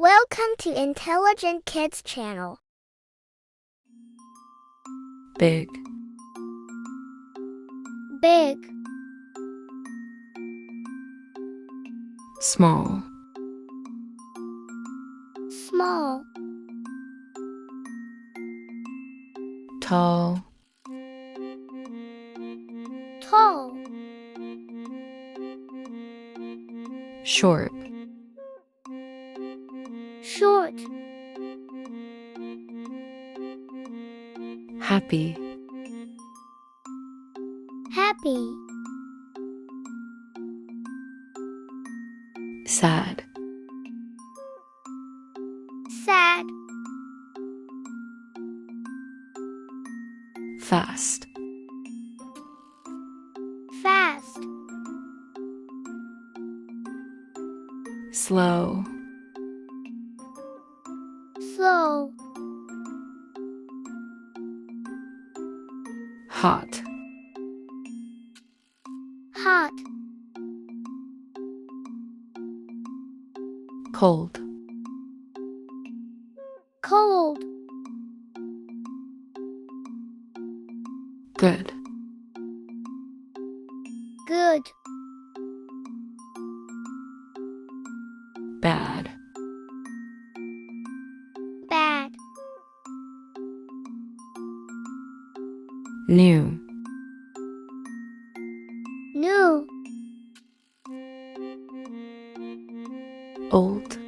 Welcome to Intelligent Kids channel. Big, Big, small, small, tall, tall, short, short, happy, happy, sad, sad, fast, fast, slow, slow, hot, hot, cold, cold, good, good, bad, bad, new, new, old,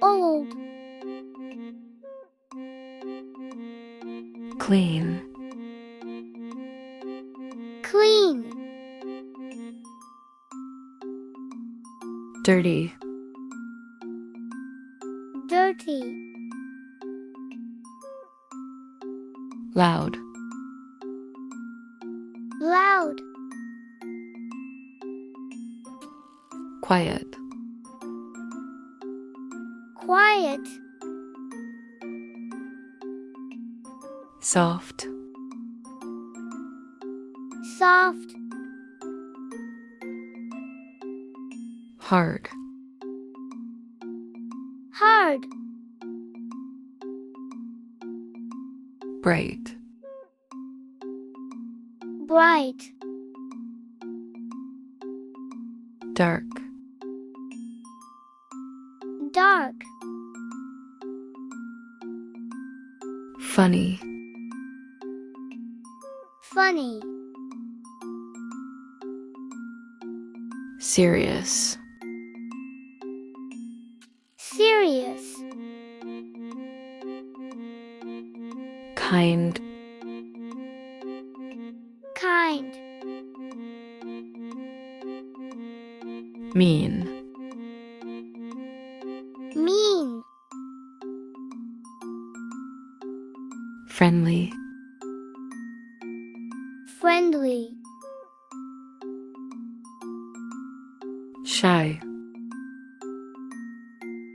old, clean, clean, dirty, dirty, loud, loud, quiet, quiet, soft, soft, hard, hard, bright, bright, dark, dark, funny, funny, serious, serious, kind, kind, mean, mean, friendly, friendly, shy,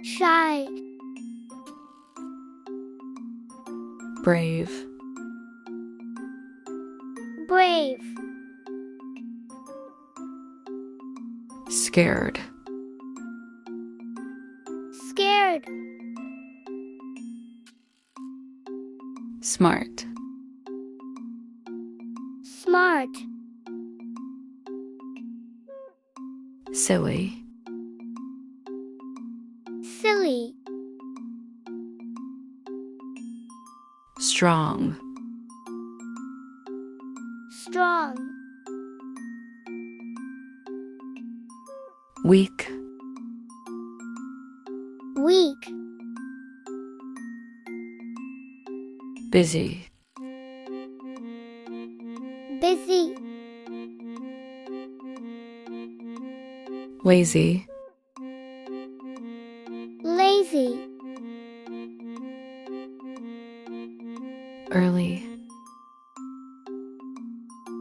shy, brave, brave, scared, scared, smart, smart, silly, silly, strong, strong, weak, weak, busy, busy, lazy, lazy, early,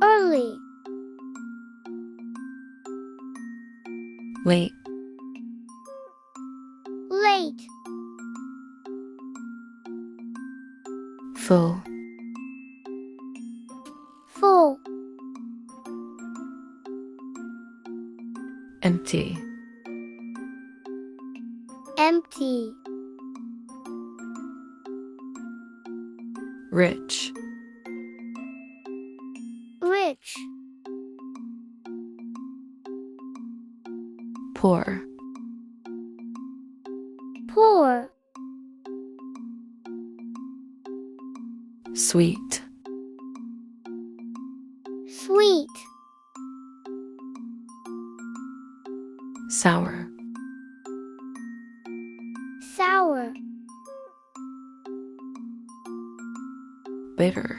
early, late, late, full, full, empty, Spicy. Rich. Rich. Poor. Poor. Sweet. Sweet. Sour. Sour. Bitter.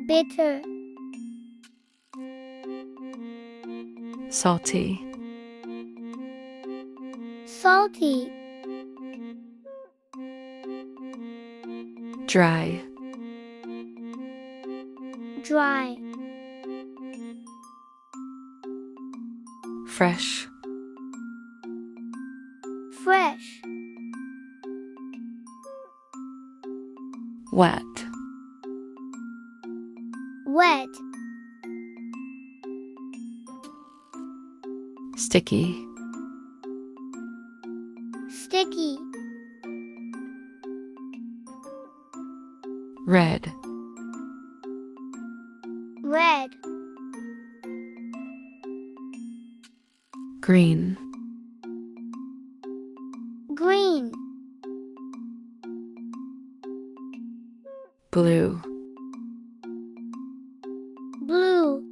Bitter. Salty. Salty. Dry. Dry. Fresh. Fresh. Wet. Wet. Sticky. Sticky. Red. Red. Green. Green. Blue. Blue.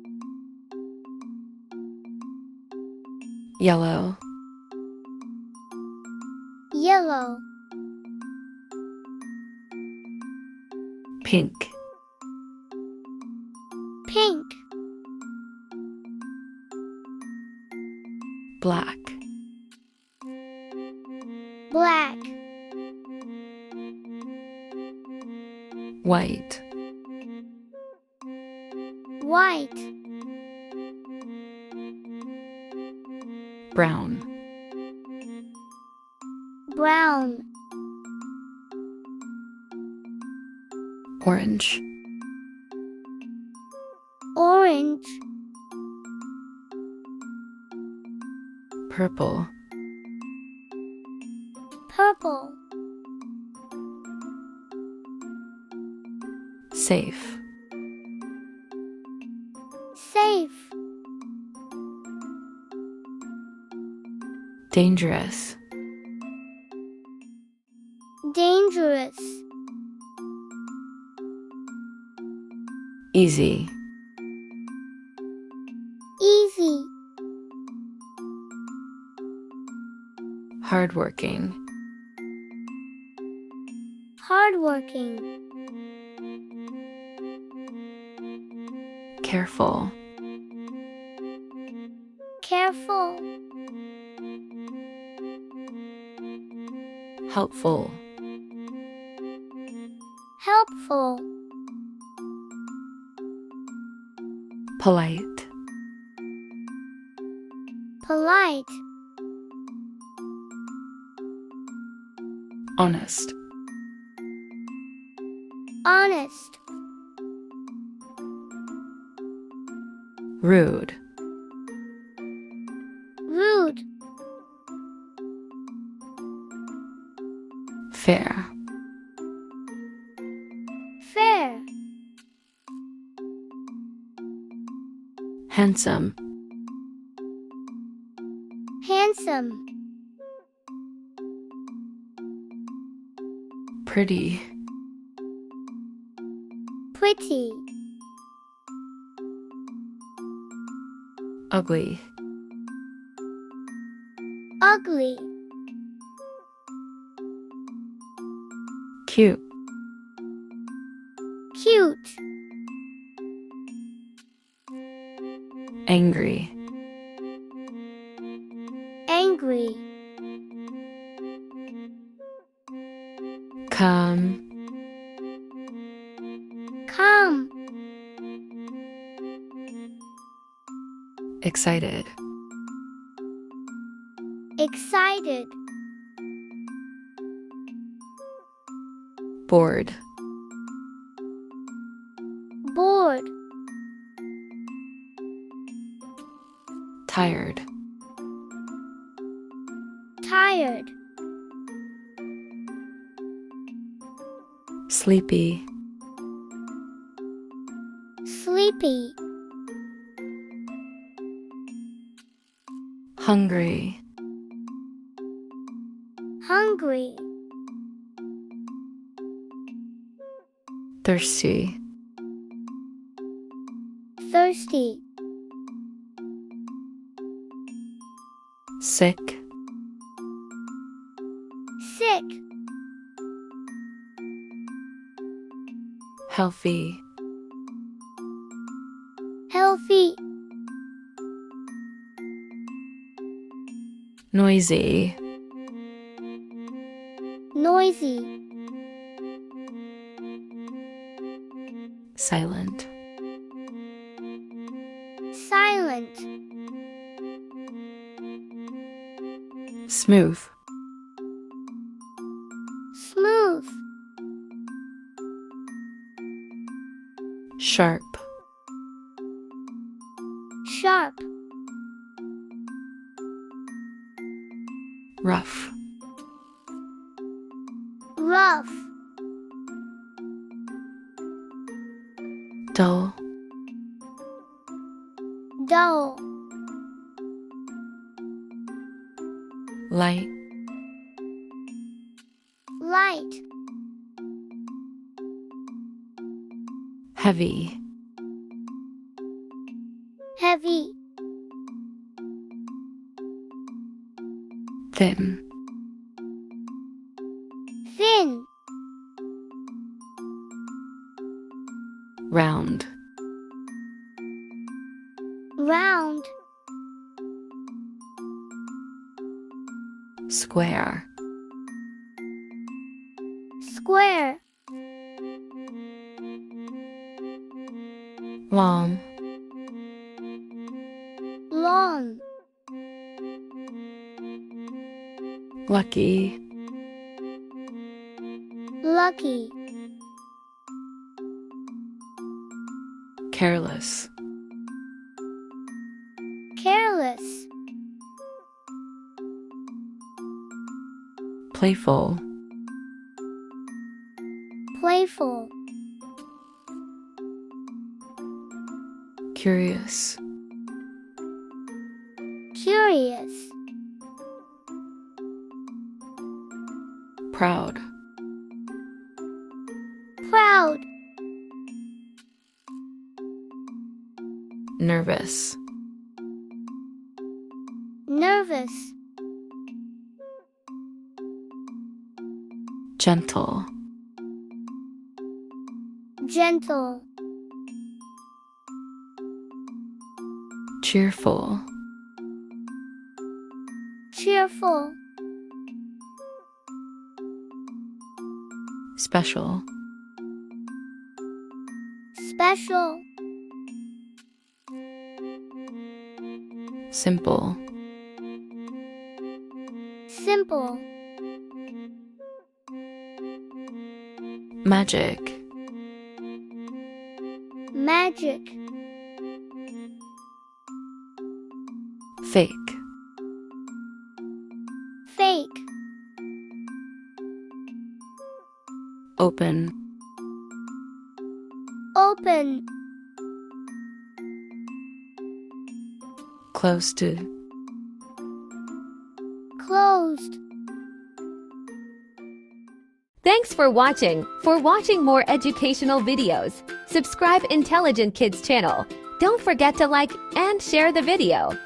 Yellow. Yellow. Pink. Pink. Black. Black. White. White. Brown. Brown. Orange. Orange. Purple. Purple. Safe. Safe. Dangerous. Dangerous. Easy. Easy. Hardworking. Hardworking. Careful. Careful. Helpful. Helpful. Polite. Polite. Honest. Honest. Rude. Rude. Fair. Fair. Handsome. Handsome. Pretty. Pretty. Ugly. Ugly. Cute. Cute. Angry. Angry. Come. Calm. Excited. Excited. Bored. Bored. Tired. tired, Sleepy. sleepy, Hungry. hungry, Thirsty. thirsty, Sick. sick, Healthy. healthy, Noisy. noisy, Silent. silent, Smooth. smooth, Sharp. sharp, Rough. rough, Dull. dull, Light. light, Heavy. heavy, Thin. thin, Round. round, Square. square, Long. long, Lucky. lucky, Careless. careless, Playful. playful, Curious. curious, Proud. proud, Nervous. nervous, Gentle. gentle, Cheerful. cheerful, Special. special, Simple. simple, Magic. magic, Fake. fake, Open. open, Close to. closed. Thanks for watching. For watching more educational videos, subscribe Intelligent Kids channel. Don't forget to like and share the video.